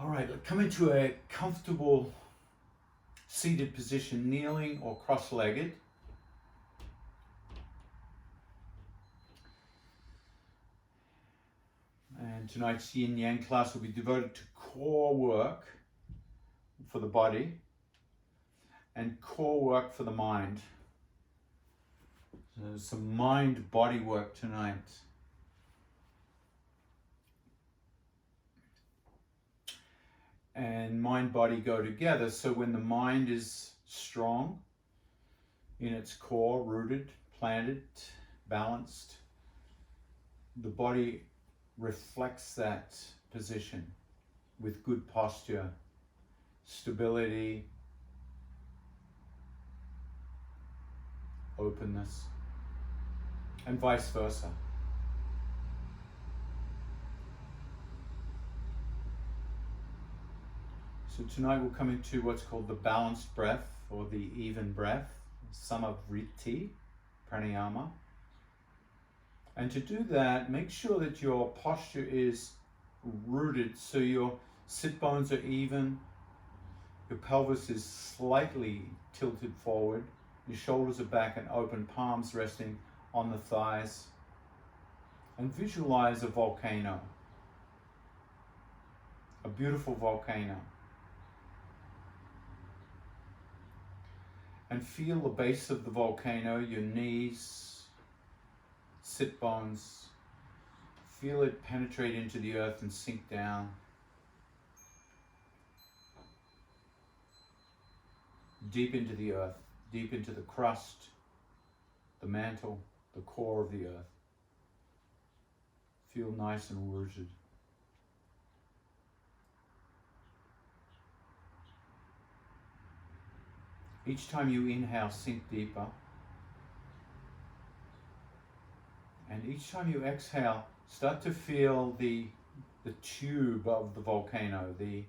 All right, come into a comfortable seated position, kneeling or cross-legged. And tonight's Yin Yang class will be devoted to core work for the body and core work for the mind. So some mind-body work tonight. And mind-body go together, so when the mind is strong in its core, rooted, planted, balanced, the body reflects that position with good posture, stability, openness, and vice versa. So tonight we'll come into what's called the balanced breath or the even breath, Samavriti Pranayama. And to do that, make sure that your posture is rooted, so your sit bones are even, your pelvis is slightly tilted forward, your shoulders are back and open, palms resting on the thighs. And visualize a volcano, a beautiful volcano. And feel the base of the volcano, your knees, sit bones. Feel it penetrate into the earth and sink down. Deep into the earth, deep into the crust, the mantle, the core of the earth. Feel nice and rooted. Each time you inhale, sink deeper. And each time you exhale, start to feel the tube of the volcano, the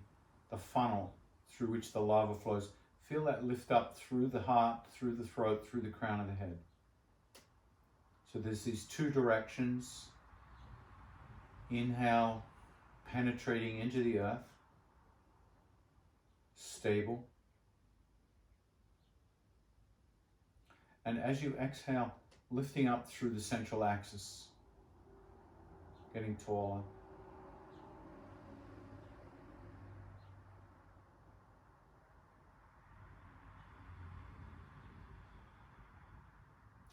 funnel through which the lava flows. Feel that lift up through the heart, through the throat, through the crown of the head. So there's these two directions. Inhale, penetrating into the earth, stable. And as you exhale, lifting up through the central axis, getting taller.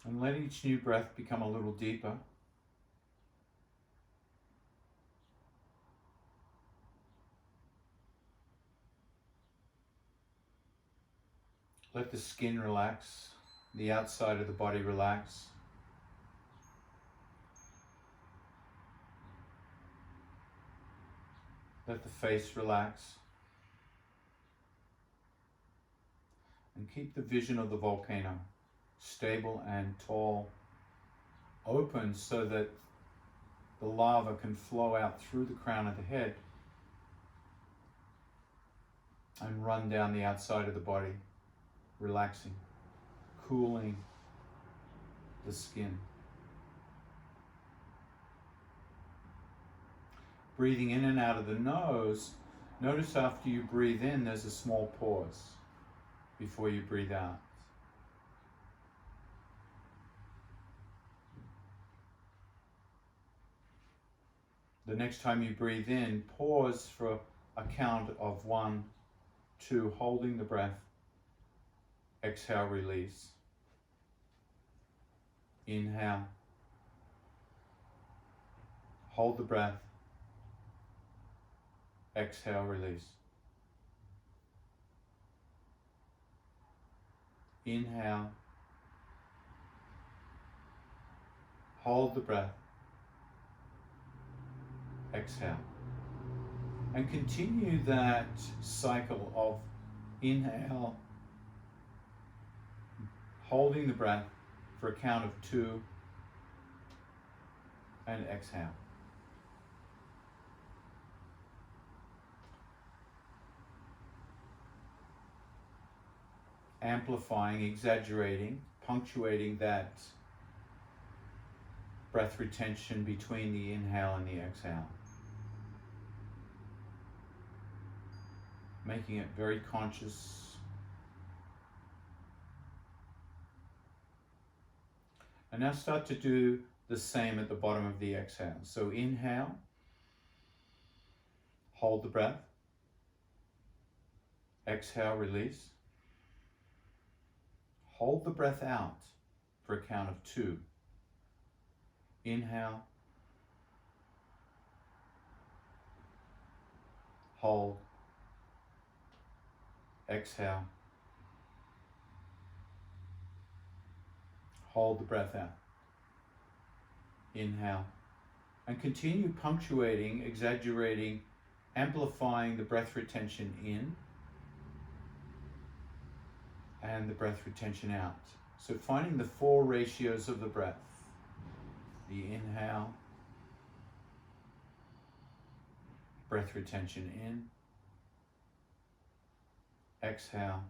And let each new breath become a little deeper. Let the skin relax. The outside of the body relax. Let the face relax. And keep the vision of the volcano stable and tall, open, so that the lava can flow out through the crown of the head and run down the outside of the body, relaxing, cooling the skin. Breathing in and out of the nose, notice after you breathe in, there's a small pause before you breathe out. The next time you breathe in, pause for a count of 1, 2, holding the breath. Exhale, release. Inhale. Hold the breath. Exhale, release. Inhale. Hold the breath. Exhale. And continue that cycle of inhale, holding the breath for a count of 2, and exhale. Amplifying, exaggerating, punctuating that breath retention between the inhale and the exhale. making it very conscious. And now start to do the same at the bottom of the exhale. So inhale, hold the breath. Exhale, release. Hold the breath out for a count of 2. Inhale, hold, exhale, hold the breath out. Inhale, and continue punctuating, exaggerating, amplifying the breath retention in and the breath retention out. So finding the 4 ratios of the breath. The inhale, breath retention in, exhale,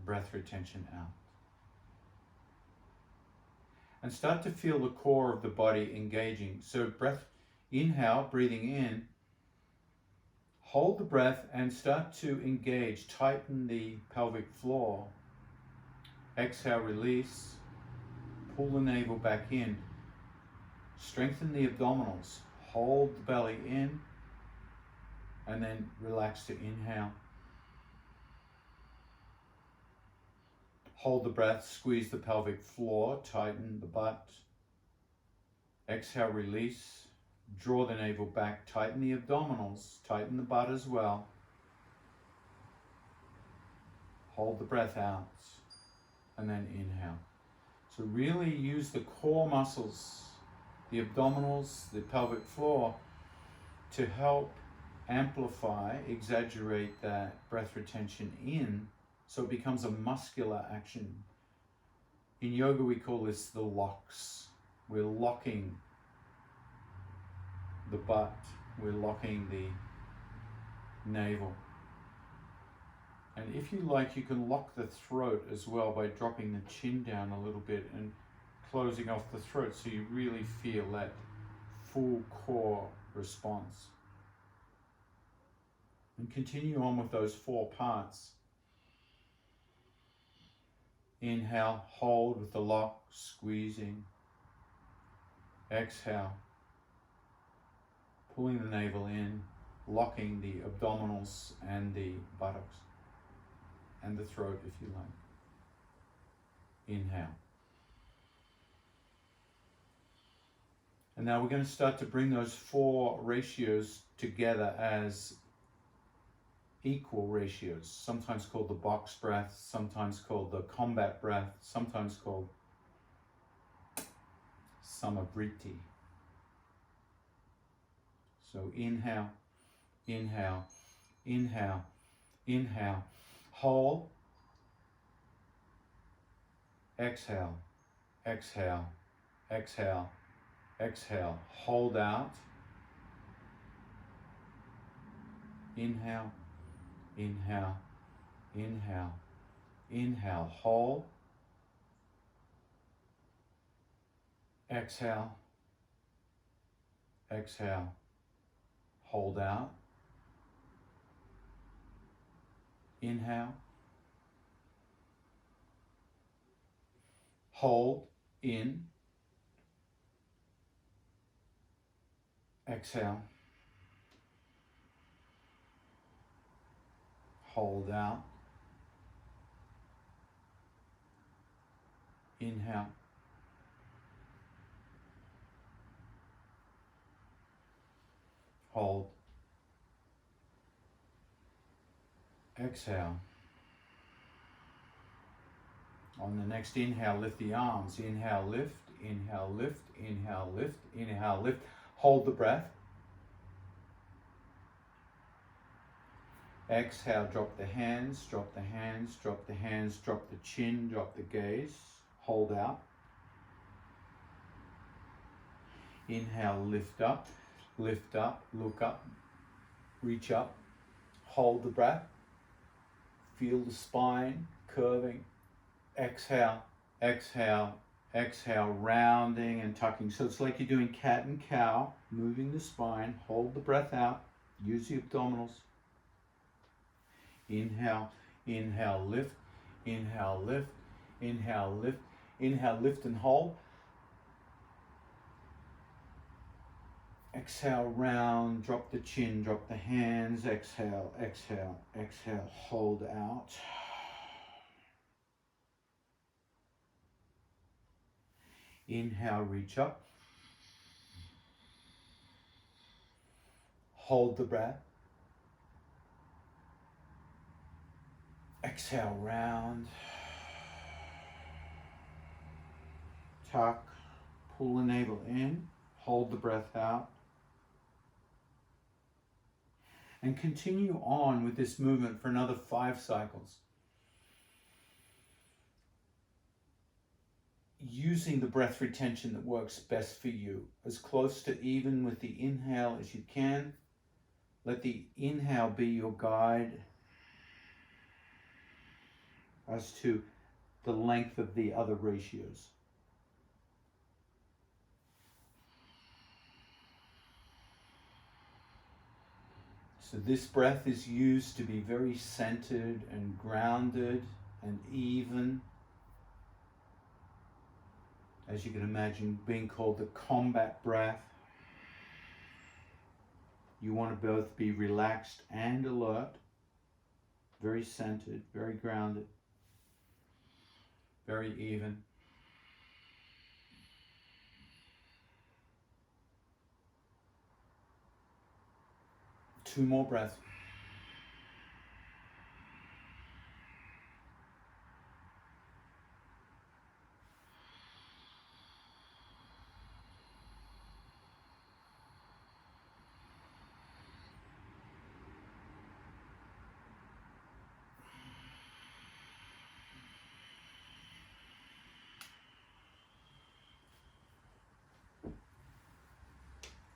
breath retention out. And start to feel the core of the body engaging. So breath, inhale, breathing in, hold the breath and start to engage, tighten the pelvic floor. Exhale, release, pull the navel back in, strengthen the abdominals, hold the belly in, and then relax to inhale. Hold the breath, squeeze the pelvic floor, tighten the butt. Exhale, release, draw the navel back, tighten the abdominals, tighten the butt as well. Hold the breath out, and then inhale. So really use the core muscles, the abdominals, the pelvic floor, to help amplify, exaggerate that breath retention in, so it becomes a muscular action. In yoga we call this the locks. We're locking the butt, we're locking the navel. And if you like, you can lock the throat as well by dropping the chin down a little bit and closing off the throat, so you really feel that full core response. And continue on with those 4 parts. Inhale, hold with the lock, squeezing. Exhale, pulling the navel in, locking the abdominals and the buttocks and the throat if you like. Inhale. And now we're going to start to bring those 4 ratios together as equal ratios, sometimes called the box breath, sometimes called the combat breath, sometimes called Samavriti. So inhale, inhale, inhale, inhale, hold, exhale, exhale, exhale, exhale, hold out, inhale, inhale, inhale, inhale, hold, exhale, exhale, hold out, inhale, hold in, exhale, hold out, inhale, hold, exhale. On the next inhale, lift the arms. Inhale, lift, inhale, lift, inhale, lift, inhale, lift. Hold the breath. Exhale, drop the hands, drop the hands, drop the hands, drop the chin, drop the gaze. Hold out. Inhale, lift up, look up, reach up. Hold the breath. Feel the spine curving. Exhale, exhale, exhale, rounding and tucking. So it's like you're doing cat and cow, moving the spine. Hold the breath out. Use the abdominals. Inhale, inhale, lift, inhale, lift, inhale, lift, inhale, lift and hold. Exhale, round, drop the chin, drop the hands, exhale, exhale, exhale, hold out. Inhale, reach up. Hold the breath. Exhale, round. Tuck, pull the navel in, hold the breath out. And continue on with this movement for another 5 cycles. Using the breath retention that works best for you. As close to even with the inhale as you can. Let the inhale be your guide as to the length of the other ratios. So this breath is used to be very centered and grounded and even. As you can imagine, being called the combat breath. You want to both be relaxed and alert, very centered, very grounded, very even. Two more breaths.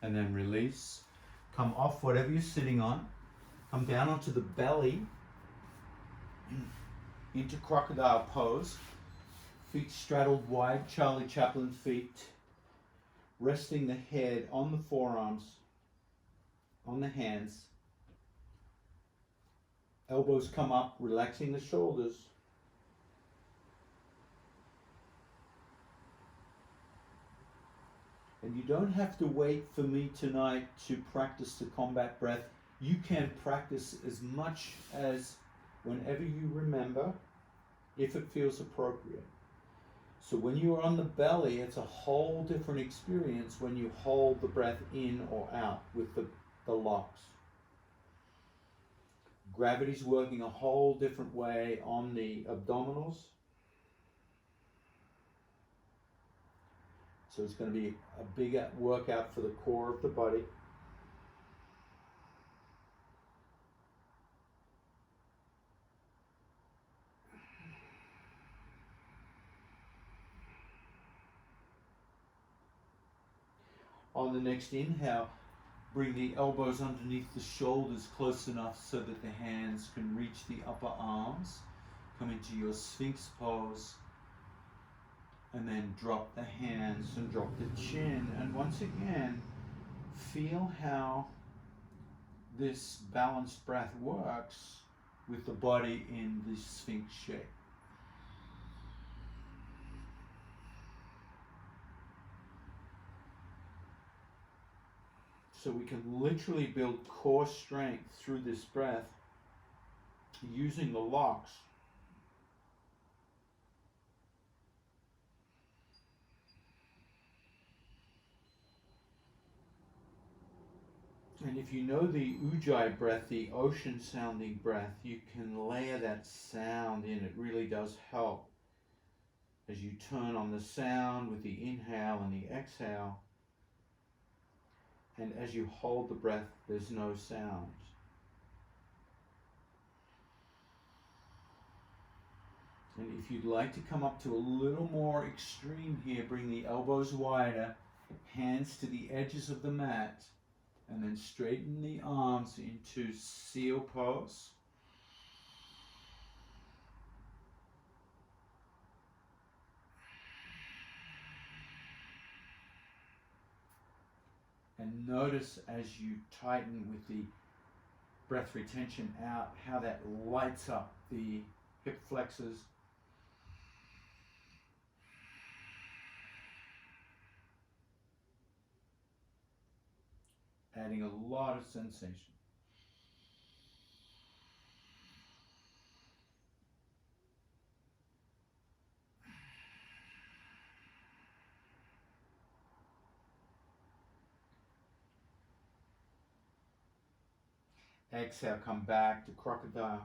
And then release. Come off whatever you're sitting on. Come down onto the belly. Into crocodile pose. Feet straddled wide, Charlie Chaplin feet. Resting the head on the forearms, on the hands. Elbows come up, relaxing the shoulders. And you don't have to wait for me tonight to practice the combat breath. You can practice as much as whenever you remember, if it feels appropriate. So when you are on the belly, it's a whole different experience when you hold the breath in or out with the locks. Gravity's working a whole different way on the abdominals. So it's going to be a big workout for the core of the body. On the next inhale, bring the elbows underneath the shoulders close enough so that the hands can reach the upper arms. Come into your Sphinx pose. And then drop the hands and drop the chin. And once again, feel how this balanced breath works with the body in the Sphinx shape. So we can literally build core strength through this breath using the locks. And if you know the Ujjayi breath, the ocean sounding breath, you can layer that sound in. It really does help. As you turn on the sound with the inhale and the exhale, and as you hold the breath, there's no sound. And if you'd like to come up to a little more extreme here, bring the elbows wider, hands to the edges of the mat, and then straighten the arms into seal pose. And notice as you tighten with the breath retention out, how that lights up the hip flexors. Adding a lot of sensation. Exhale, come back to crocodile.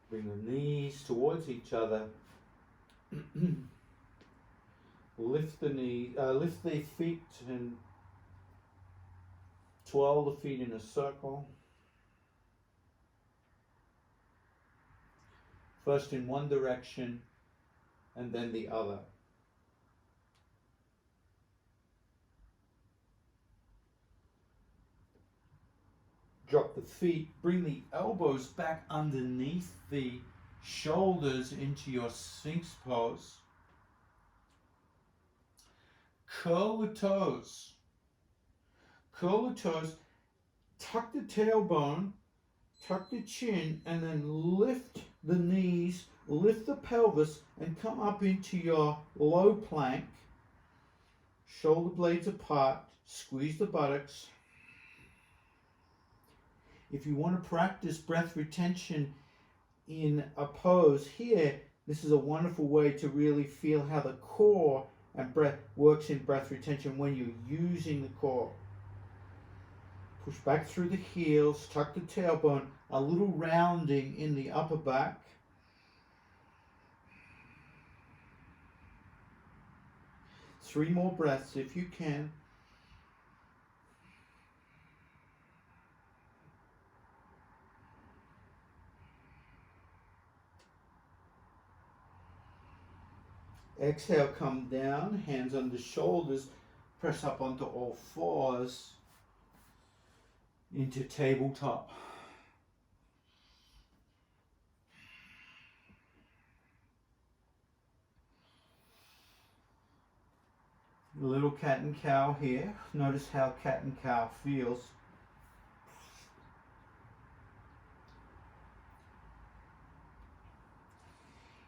Bring the knees towards each other. Lift the feet and twirl the feet in a circle. First in one direction and then the other. Drop the feet, bring the elbows back underneath the shoulders into your Sphinx pose. Curl the toes. Curl the toes, tuck the tailbone, tuck the chin, and then lift the knees, lift the pelvis, and come up into your low plank. Shoulder blades apart, squeeze the buttocks. If you want to practice breath retention in a pose here, this is a wonderful way to really feel how the core and breath works in breath retention when you're using the core. Push back through the heels, tuck the tailbone, a little rounding in the upper back. Three more breaths if you can. Exhale, come down, hands on the shoulders, press up onto all fours into tabletop. A little cat and cow here. Notice how cat and cow feels.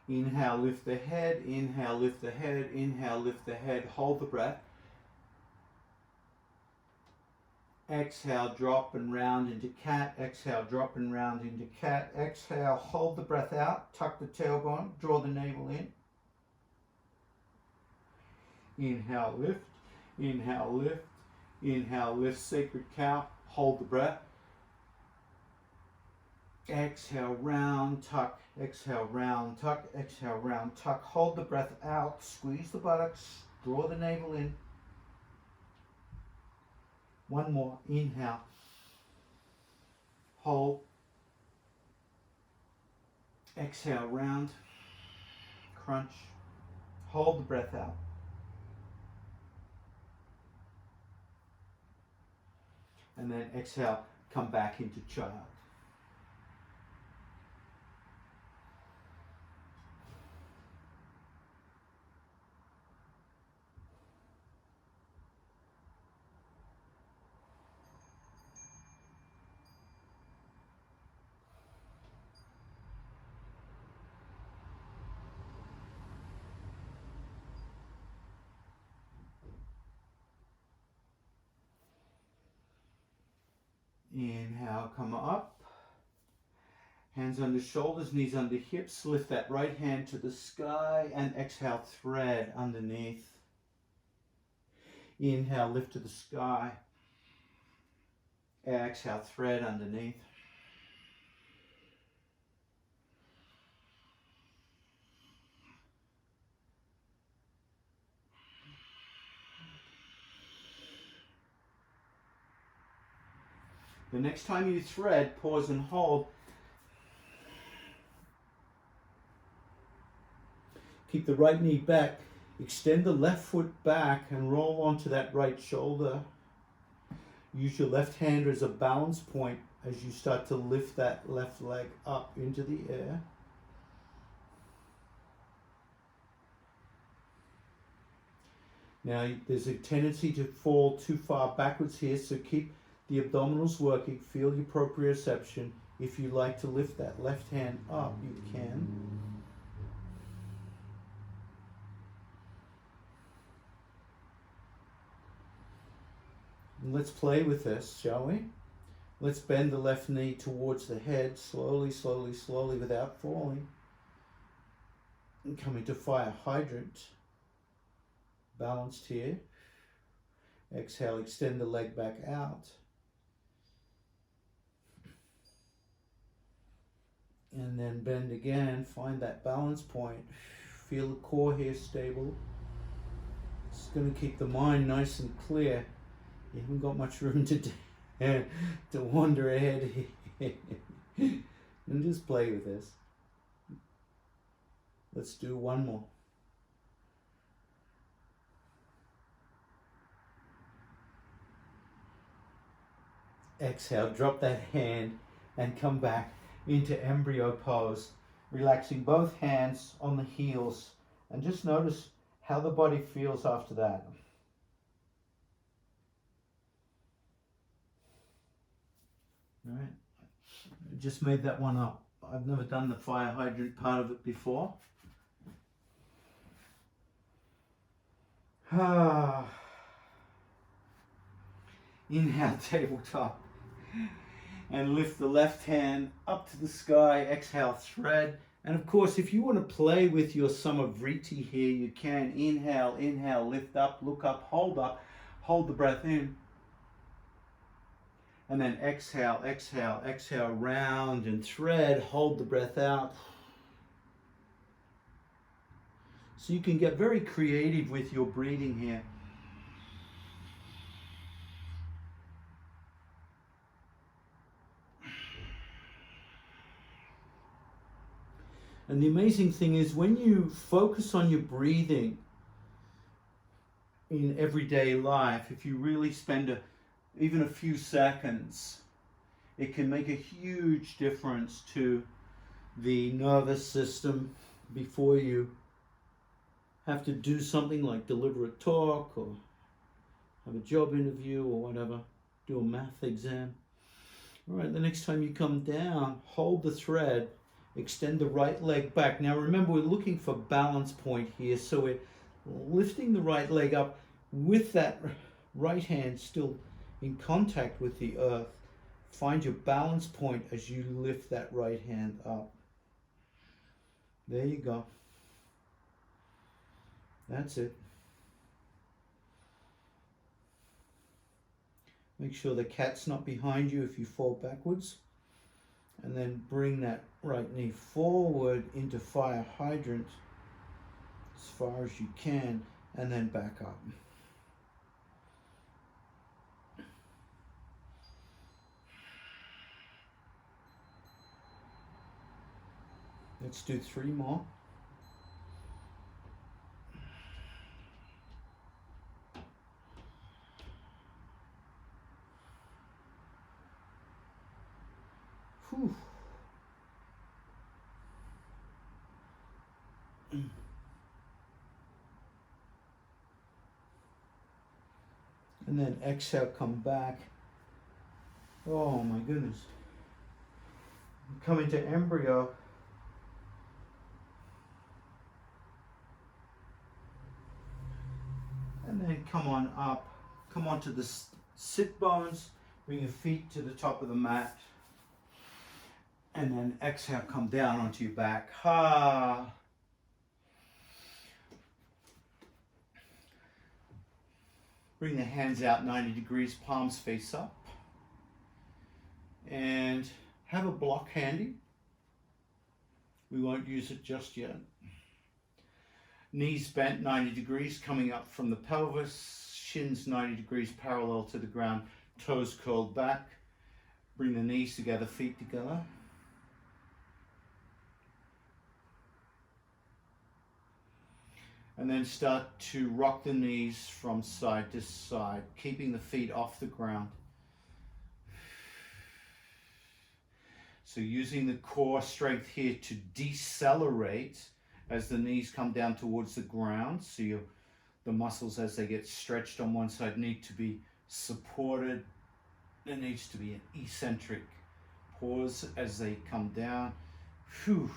Inhale, lift the head, inhale, lift the head, inhale, lift the head, hold the breath. Exhale, drop and round into cat, exhale, drop and round into cat, exhale, hold the breath out, tuck the tailbone, draw the navel in. Inhale, lift, sacred cow, hold the breath. Exhale, round, tuck, exhale, round, tuck, exhale, round, tuck. Hold the breath out, squeeze the buttocks, draw the navel in. One more, inhale, hold, exhale, round, crunch, hold the breath out. And then exhale, come back into child. Inhale, come up. Hands under shoulders, knees under hips. Lift that right hand to the sky and exhale, thread underneath. Inhale, lift to the sky. Exhale, thread underneath. The next time you thread, pause and hold. Keep the right knee back. Extend the left foot back and roll onto that right shoulder. Use your left hand as a balance point as you start to lift that left leg up into the air. Now, there's a tendency to fall too far backwards here, so keep the abdominals working, feel your proprioception. If you like to lift that left hand up, you can. And let's play with this, shall we? Let's bend the left knee towards the head, slowly, slowly, slowly, without falling. And come into fire hydrant. Balanced here. Exhale, extend the leg back out. And then bend again, find that balance point. Feel the core here stable. It's going to keep the mind nice and clear. You haven't got much room to wander ahead here. And just play with this. Let's do one more. Exhale, drop that hand and come back into embryo pose, relaxing both hands on the heels, and just notice how the body feels after that. All right, I just made that one up. I've never done the fire hydrant part of it before. Inhale, tabletop. And lift the left hand up to the sky. Exhale, thread. And of course, if you want to play with your Samavriti here, you can. Inhale, inhale, lift up, look up, hold the breath in. And then exhale, exhale, exhale, round and thread, hold the breath out. So you can get very creative with your breathing here. And the amazing thing is when you focus on your breathing in everyday life, if you really spend even a few seconds, it can make a huge difference to the nervous system before you have to do something like deliver a talk or have a job interview or whatever, do a math exam. All right, the next time you come down, hold the thread, extend the right leg back. Now remember, we're looking for balance point here, so we're lifting the right leg up with that right hand still in contact with the earth. Find your balance point as you lift that right hand up. There you go. That's it. Make sure the cat's not behind you if you fall backwards. And then bring that right knee forward into fire hydrant as far as you can, and then back up. Let's do 3 more. Whew. And then exhale, come back. Oh my goodness. Come into embryo. And then come on up. Come onto the sit bones. Bring your feet to the top of the mat. And then exhale, come down onto your back. Ha. Bring the hands out 90 degrees, palms face up. And have a block handy. We won't use it just yet. Knees bent 90 degrees, coming up from the pelvis. Shins 90 degrees parallel to the ground. Toes curled back. Bring the knees together, feet together. And then start to rock the knees from side to side, keeping the feet off the ground. So using the core strength here to decelerate as the knees come down towards the ground. So the muscles as they get stretched on one side need to be supported. There needs to be an eccentric pause as they come down. Whew.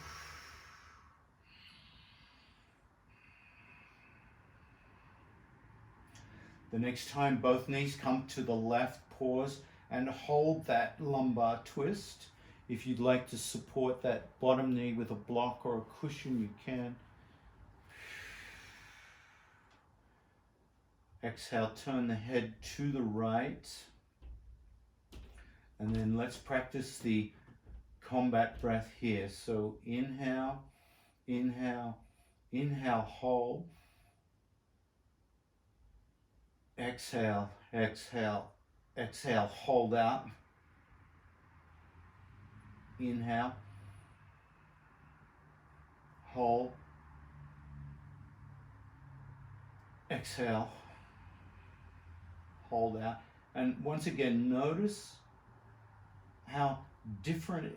The next time both knees come to the left, pause and hold that lumbar twist. If you'd like to support that bottom knee with a block or a cushion, you can. Exhale, turn the head to the right. And then let's practice the combat breath here. So inhale, inhale, inhale, hold. Exhale, exhale, exhale, hold out. Inhale, hold, exhale, hold out. And once again, notice how different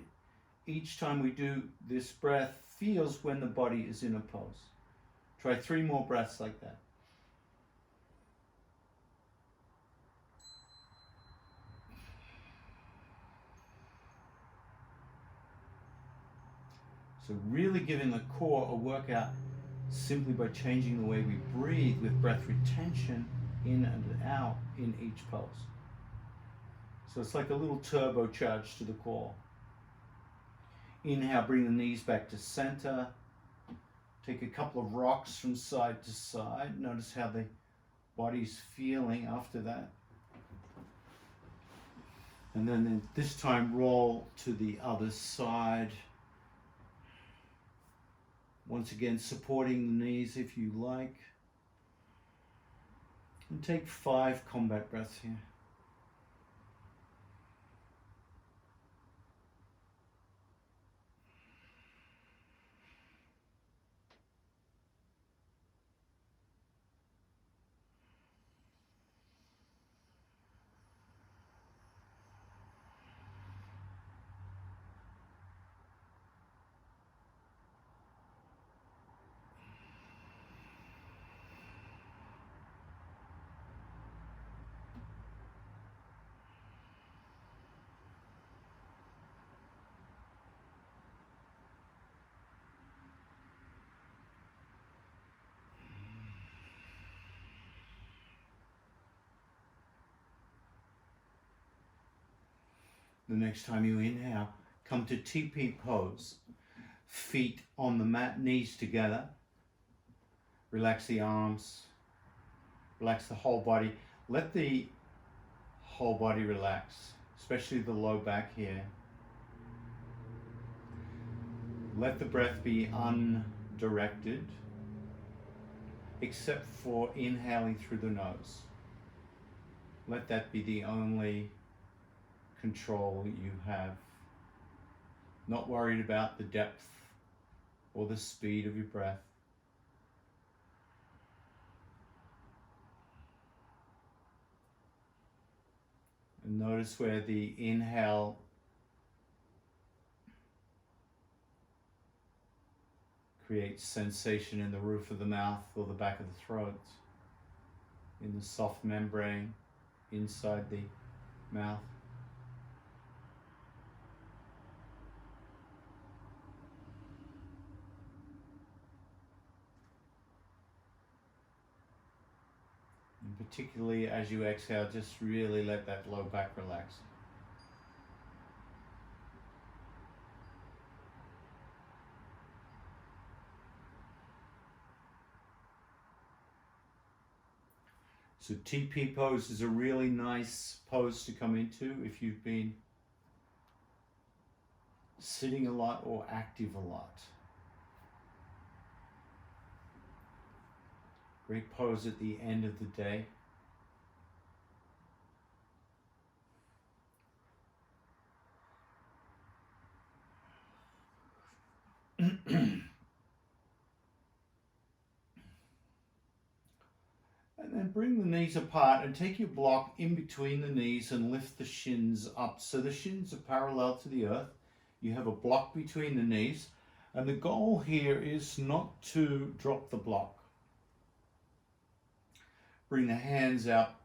each time we do this breath feels when the body is in a pose. Try 3 more breaths like that. So really giving the core a workout simply by changing the way we breathe with breath retention in and out in each pose. So it's like a little turbocharge to the core. Inhale, bring the knees back to center. Take a couple of rocks from side to side. Notice how the body's feeling after that. And then this time roll to the other side. Once again, supporting the knees if you like. And take 5 combat breaths here. The next time you inhale, come to TP pose. Feet on the mat, knees together. Relax the arms, relax the whole body. Let the whole body relax, especially the low back here. Let the breath be undirected, except for inhaling through the nose. Let that be the only control you have. Not worried about the depth or the speed of your breath. And notice where the inhale creates sensation in the roof of the mouth or the back of the throat, in the soft membrane inside the mouth. And particularly as you exhale, just really let that low back relax. So TP pose is a really nice pose to come into if you've been sitting a lot or active a lot. Great pose at the end of the day. And then bring the knees apart and take your block in between the knees and lift the shins up. So the shins are parallel to the earth. You have a block between the knees. And the goal here is not to drop the block. Bring the hands out,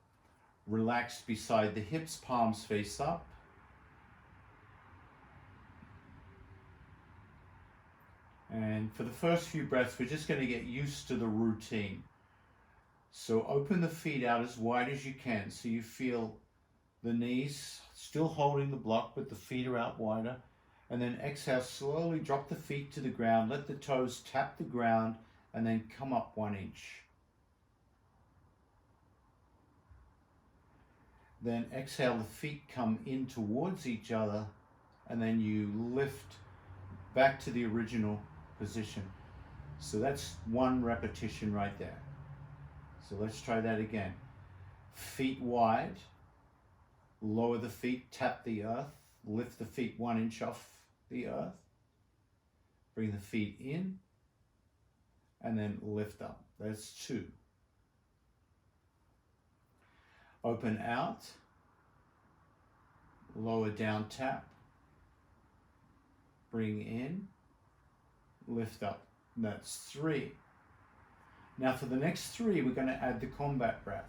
relaxed beside the hips, palms face up. And for the first few breaths, we're just going to get used to the routine. So open the feet out as wide as you can so you feel the knees still holding the block, but the feet are out wider. And then exhale, slowly drop the feet to the ground, let the toes tap the ground, and then come up 1 inch. Then exhale, the feet come in towards each other, and then you lift back to the original position. So that's 1 repetition right there. So let's try that again. Feet wide, lower the feet, tap the earth, lift the feet 1 inch off the earth, bring the feet in, and then lift up. That's 2. Open out, lower down, tap, bring in, lift up. That's 3. Now for the next 3, we're going to add the combat breath.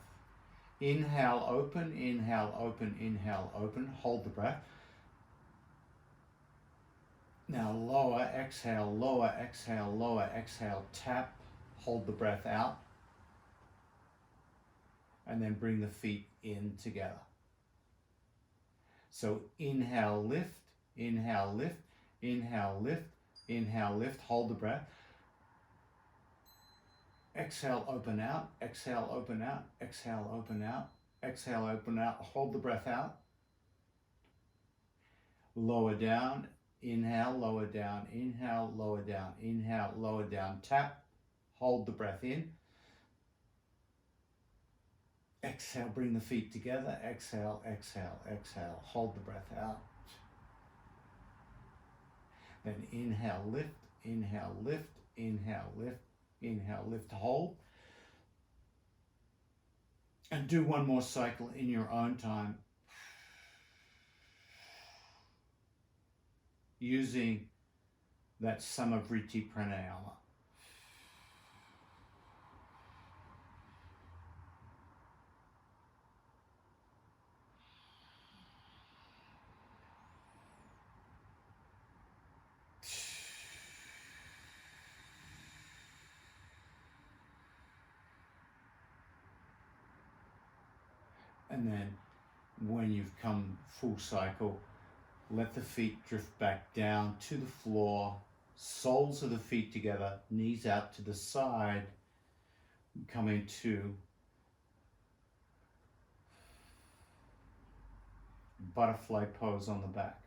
Inhale, open, inhale, open, inhale, open. Hold the breath. Now lower, exhale, lower, exhale, lower, exhale, tap, hold the breath out. And then bring the feet in together. So inhale, lift, inhale, lift, inhale, lift, inhale, lift, hold the breath. Exhale, open out, exhale, open out, exhale, open out, exhale, open out, hold the breath out. Lower down, inhale, lower down, inhale, lower down, inhale, lower down, tap, hold the breath in. Exhale, bring the feet together, exhale, exhale, exhale, hold the breath out. Then inhale, lift, inhale, lift, inhale, lift, inhale, lift, hold. And do 1 more cycle in your own time, using that Samavriti Pranayama. And then when you've come full cycle, let the feet drift back down to the floor, soles of the feet together, knees out to the side, come into butterfly pose on the back.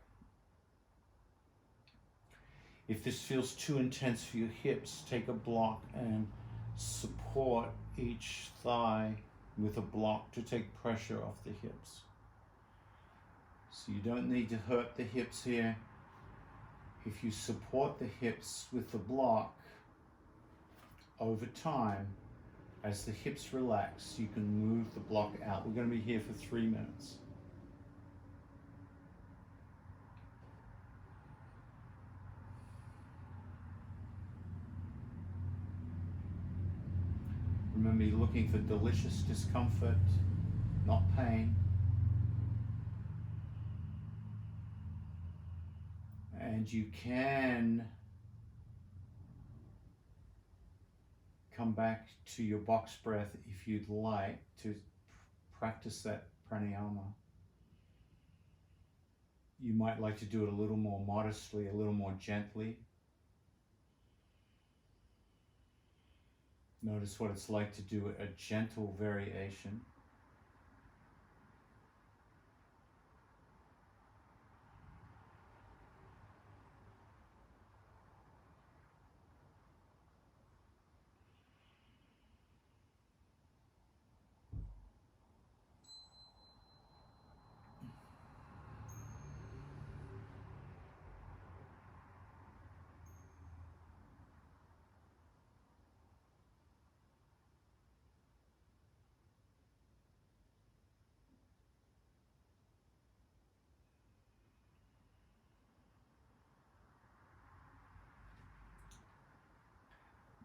If this feels too intense for your hips, take a block and support each thigh with a block to take pressure off the hips. So you don't need to hurt the hips here. If you support the hips with the block, over time, as the hips relax, you can move the block out. We're going to be here for 3 minutes. Remember, you're looking for delicious discomfort, not pain. And you can come back to your box breath if you'd like to practice that pranayama. You might like to do it a little more modestly, a little more gently. Notice what it's like to do a gentle variation.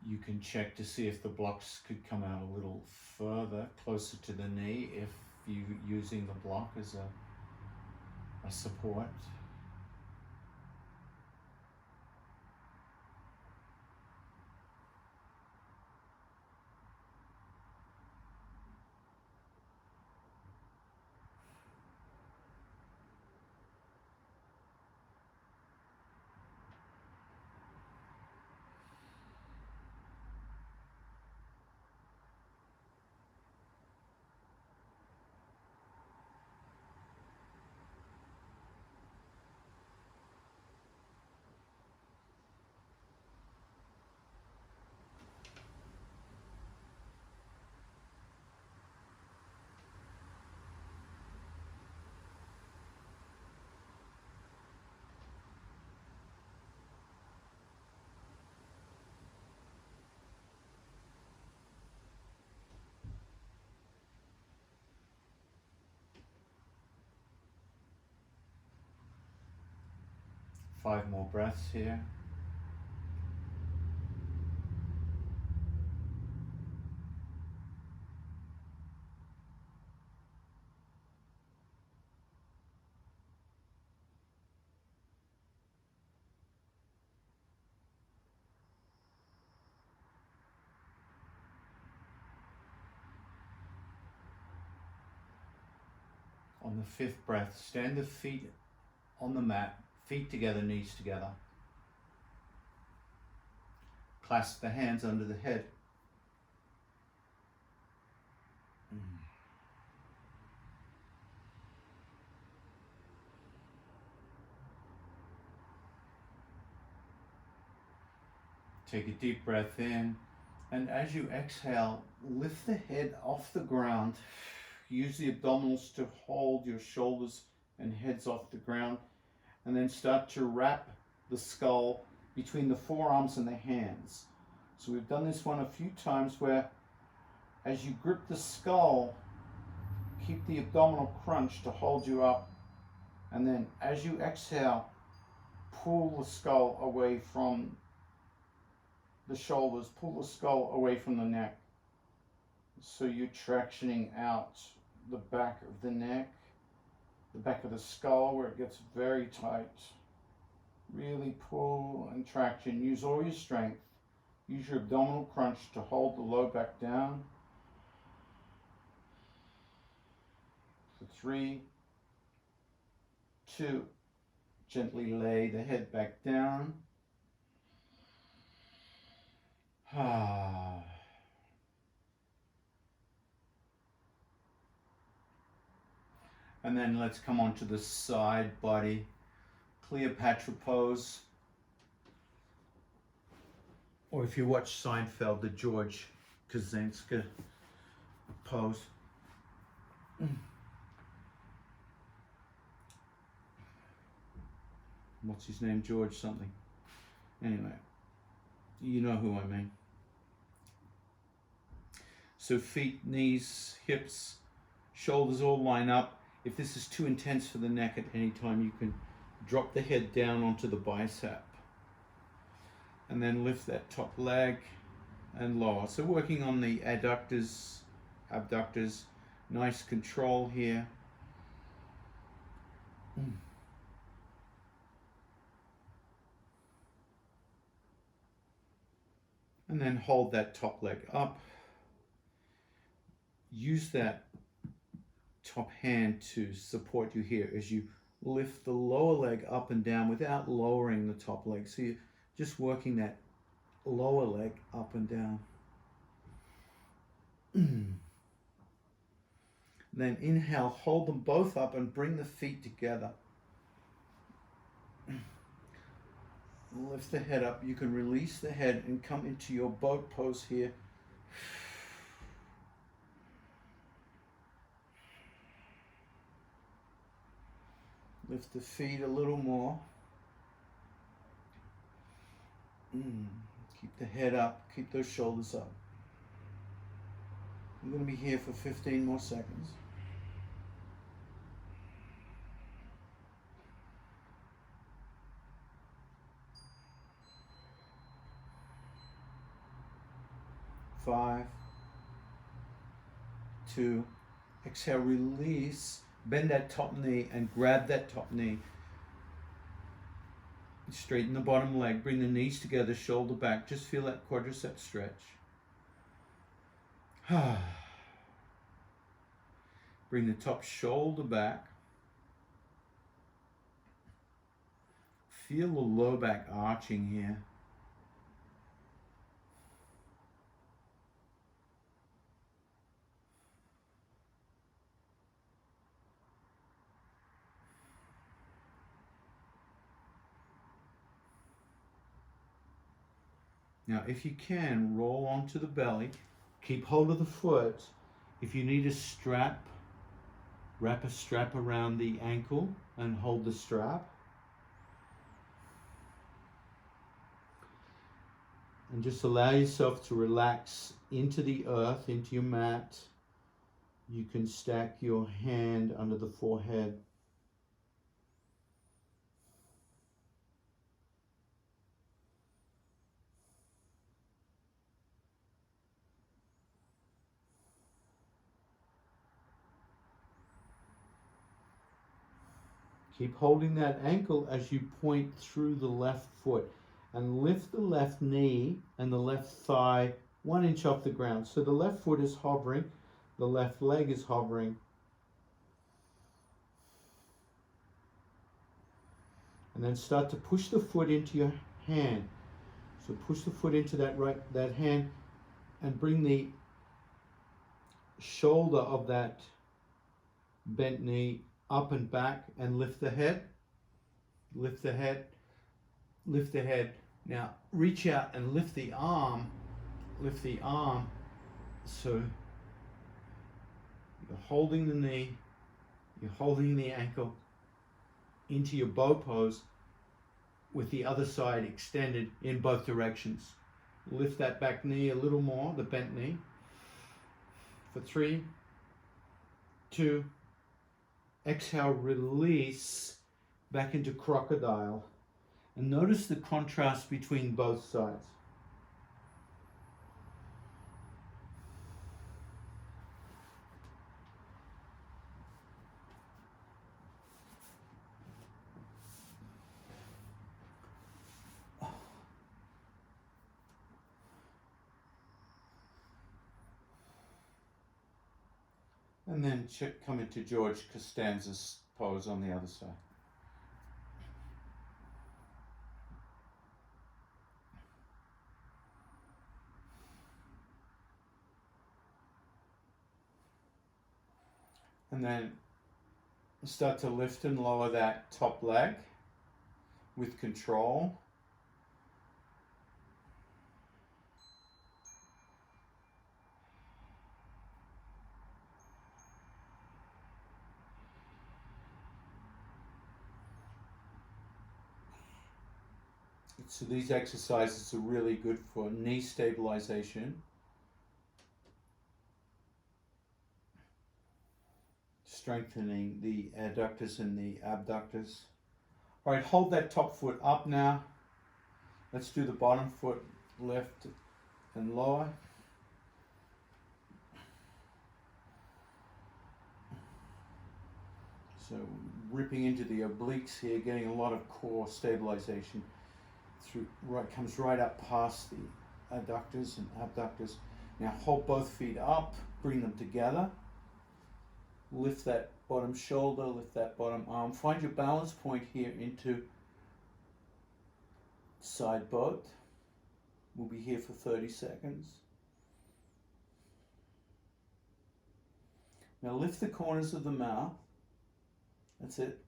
You can check to see if the blocks could come out a little further, closer to the knee, if you're using the block as a support. Five more breaths here. On the fifth breath, stand the feet on the mat, feet together, knees together. Clasp the hands under the head. Take a deep breath in, and as you exhale, lift the head off the ground. Use the abdominals to hold your shoulders and heads off the ground, and then start to wrap the skull between the forearms and the hands. So we've done this one a few times where as you grip the skull, keep the abdominal crunch to hold you up, and then as you exhale, pull the skull away from the shoulders, pull the skull away from the neck. So you're tractioning out the back of the neck, the back of the skull where it gets very tight. Really pull and traction. Use all your strength. Use your abdominal crunch to hold the low back down. For 3, 2, gently lay the head back down. And then let's come on to the side body, Cleopatra pose. Or if you watch Seinfeld, the George Kosinski pose. What's his name? George something. Anyway, you know who I mean. So feet, knees, hips, shoulders all line up. If this is too intense for the neck at any time, you can drop the head down onto the bicep. And then lift that top leg and lower. So working on the adductors, abductors, nice control here. And then hold that top leg up. Use that top hand to support you here as you lift the lower leg up and down without lowering the top leg. So you're just working that lower leg up and down. Then inhale, hold them both up and bring the feet together. Lift the head up. You can release the head and come into your boat pose here. Lift the feet a little more. Keep the head up. Keep those shoulders up. I'm going to be here for 15 more seconds. 5, 2, exhale, release, bend that top knee and grab that top knee. Straighten the bottom leg, bring the knees together, shoulder back, just feel that quadricep stretch. Bring the top shoulder back. Feel the low back arching here. Now, if you can, roll onto the belly. Keep hold of the foot. If you need a strap, wrap a strap around the ankle and hold the strap. And just allow yourself to relax into the earth, into your mat. You can stack your hand under the forehead. Keep holding that ankle as you point through the left foot and lift the left knee and the left thigh 1 inch off the ground. So the left foot is hovering, the left leg is hovering. And then start to push the foot into your hand. So push the foot into that hand and bring the shoulder of that bent knee up and back and lift the head. Lift the head. Lift the head. Now reach out and lift the arm. Lift the arm. So you're holding the knee, you're holding the ankle into your bow pose with the other side extended in both directions. Lift that back knee a little more, the bent knee. For 3, 2, exhale, release back into crocodile. And notice the contrast between both sides. And then come into George Costanza's pose on the other side. And then start to lift and lower that top leg with control. So these exercises are really good for knee stabilization, strengthening the adductors and the abductors. All right, hold that top foot up now. Let's do the bottom foot, lift and lower. So ripping into the obliques here, getting a lot of core stabilization. Comes right up past the adductors and abductors. Now hold both feet up, bring them together. Lift that bottom shoulder, lift that bottom arm. Find your balance point here into side boat. We'll be here for 30 seconds. Now lift the corners of the mouth. That's it.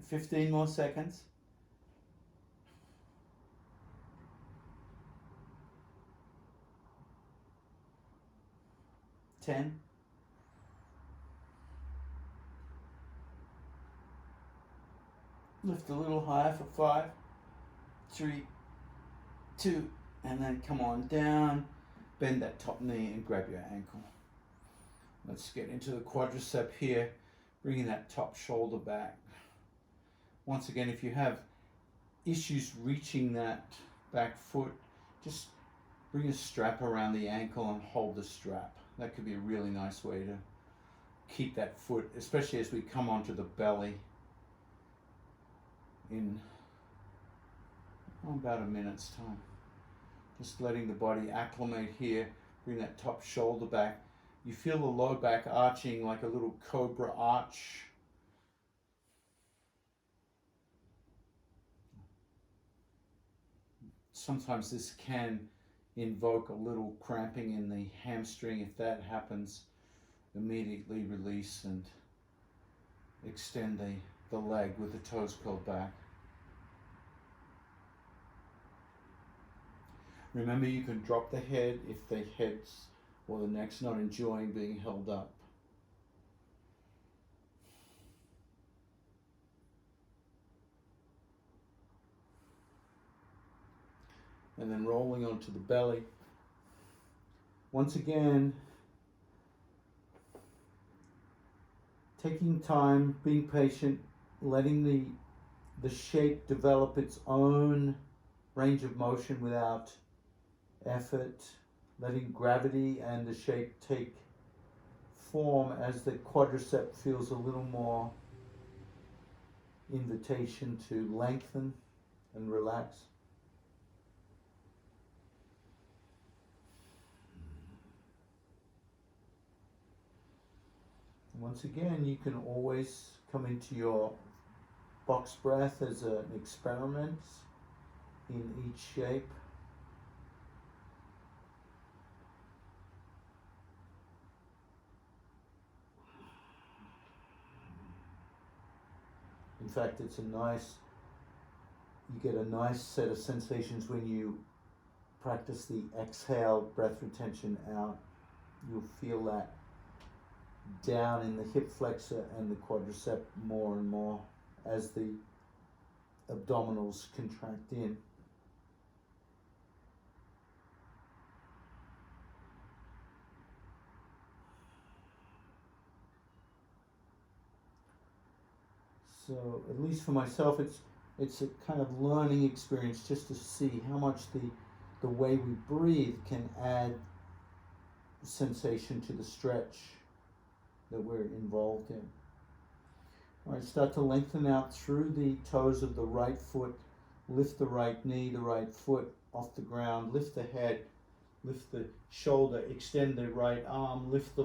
15 more seconds. 10. Lift a little higher for 5, 3, 2, and then come on down. Bend that top knee and grab your ankle. Let's get into the quadricep here, bringing that top shoulder back. Once again, if you have issues reaching that back foot, just Bring a strap around the ankle and hold the strap. That could be a really nice way to keep that foot, especially as we come onto the belly in about a minute's time. Just letting the body acclimate here. Bring that top shoulder back. You feel the low back arching like a little cobra arch. Sometimes this can invoke a little cramping in the hamstring. If that happens, immediately release and extend the leg with the toes curled back. Remember, you can drop the head if the head's or the neck's not enjoying being held up. And then rolling onto the belly. Once again, taking time, being patient, letting the shape develop its own range of motion without effort, letting gravity and the shape take form as the quadricep feels a little more invitation to lengthen and relax. Once again, you can always come into your box breath as an experiment in each shape. In fact, you get a nice set of sensations when you practice the exhale, breath retention out. You'll feel that down in the hip flexor and the quadricep more and more as the abdominals contract in. So at least for myself, it's a kind of learning experience just to see how much the way we breathe can add sensation to the stretch that we're involved in. All right, start to lengthen out through the toes of the right foot. Lift the right knee, the right foot off the ground. Lift the head, lift the shoulder, extend the right arm, lift the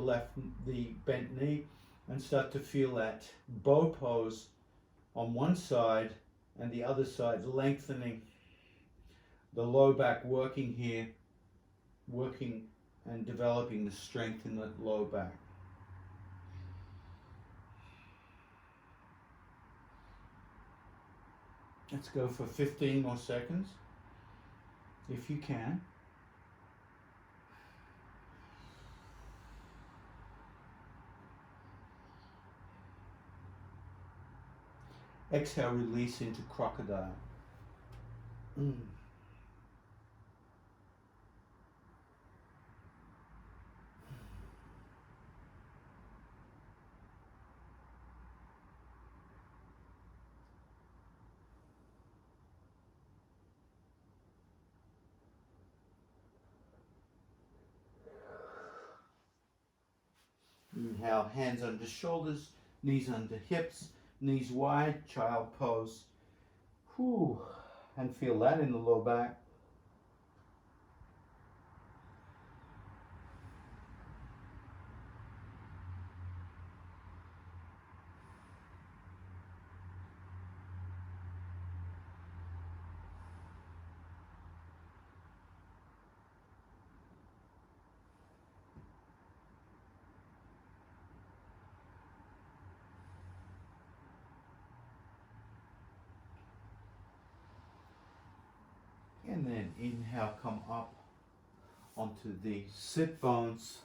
bent knee, and start to feel that bow pose on one side and the other side, lengthening the low back, working here, working and developing the strength in the low back. Let's go for 15 more seconds, if you can. Exhale, release into crocodile. Inhale, hands under shoulders, knees under hips, knees wide, child pose. Whew. And feel that in the low back. And then inhale, come up onto the sit bones,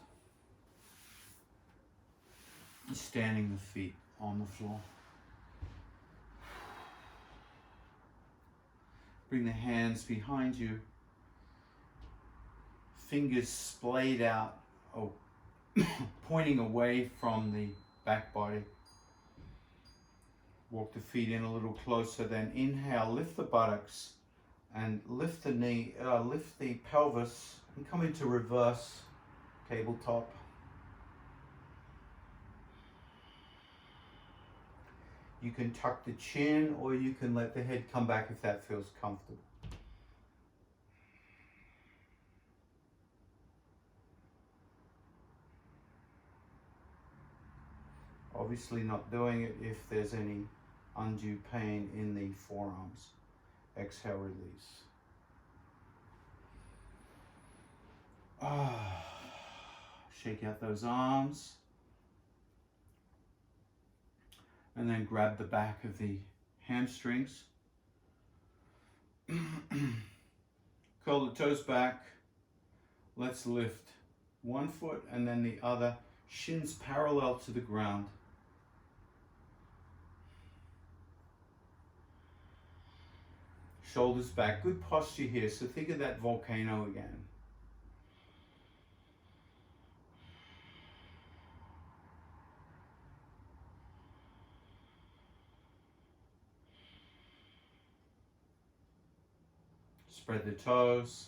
standing the feet on the floor. Bring the hands behind you, fingers splayed out, pointing away from the back body. Walk the feet in a little closer, then inhale, lift the buttocks and lift the knee, lift the pelvis And come into reverse tabletop. You can tuck the chin, or you can let the head come back if that feels comfortable. Obviously not doing it if there's any undue pain in the forearms. Exhale, release. Shake out those arms. And then grab the back of the hamstrings. Curl the toes back. Let's lift one foot and then the other, shins parallel to the ground. Shoulders back, good posture here. So think of that volcano again. Spread the toes.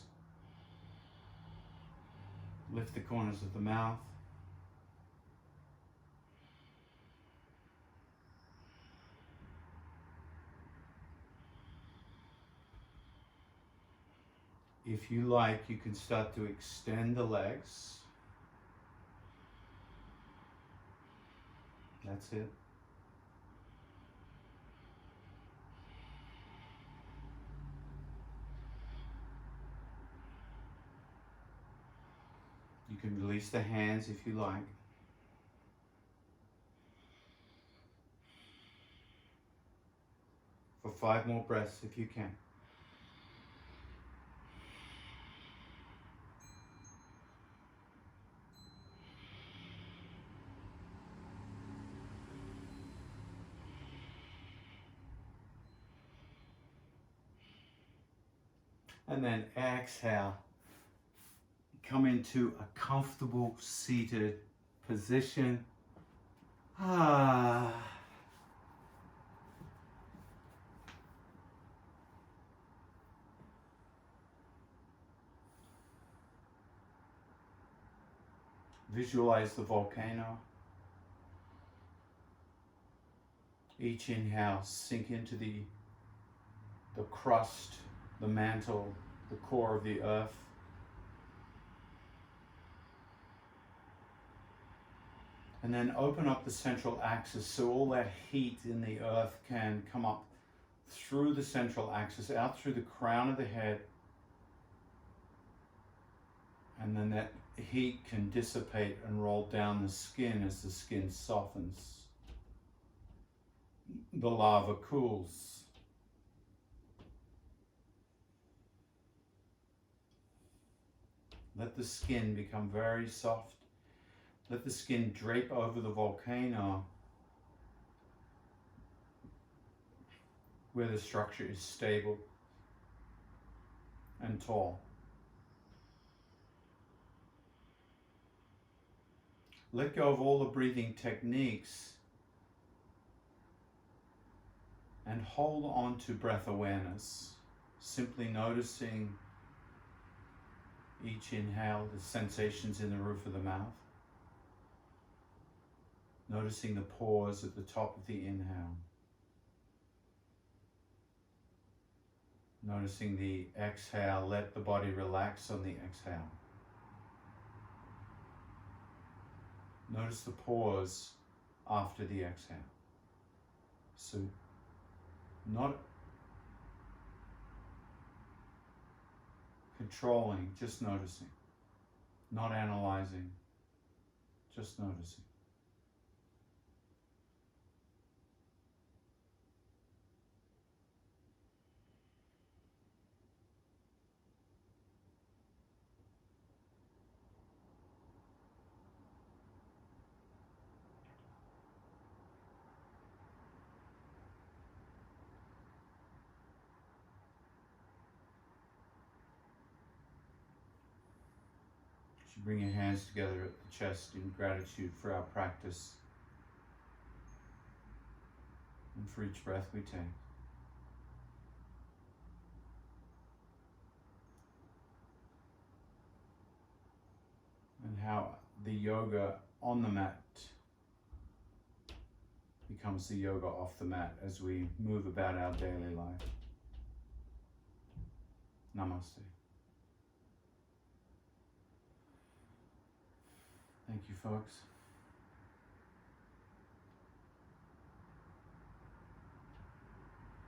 Lift the corners of the mouth. If you like, you can start to extend the legs. That's it. You can release the hands if you like. For 5 more breaths if you can. And then exhale. Come into a comfortable seated position. Visualize the volcano. Each inhale, sink into the crust, the mantle, the core of the earth. And then open up the central axis so all that heat in the earth can come up through the central axis, out through the crown of the head. And then that heat can dissipate and roll down the skin as the skin softens. The lava cools. Let the skin become very soft. Let the skin drape over the volcano where the structure is stable and tall. Let go of all the breathing techniques and hold on to breath awareness, simply noticing each inhale, the sensations in the roof of the mouth. Noticing the pause at the top of the inhale. Noticing the exhale, let the body relax on the exhale. Notice the pause after the exhale. So, not controlling, just noticing. Not analyzing, just noticing. Bring your hands together at the chest in gratitude for our practice and for each breath we take. how the yoga on the mat becomes the yoga off the mat as we move about our daily life. Namaste. Thank you, folks.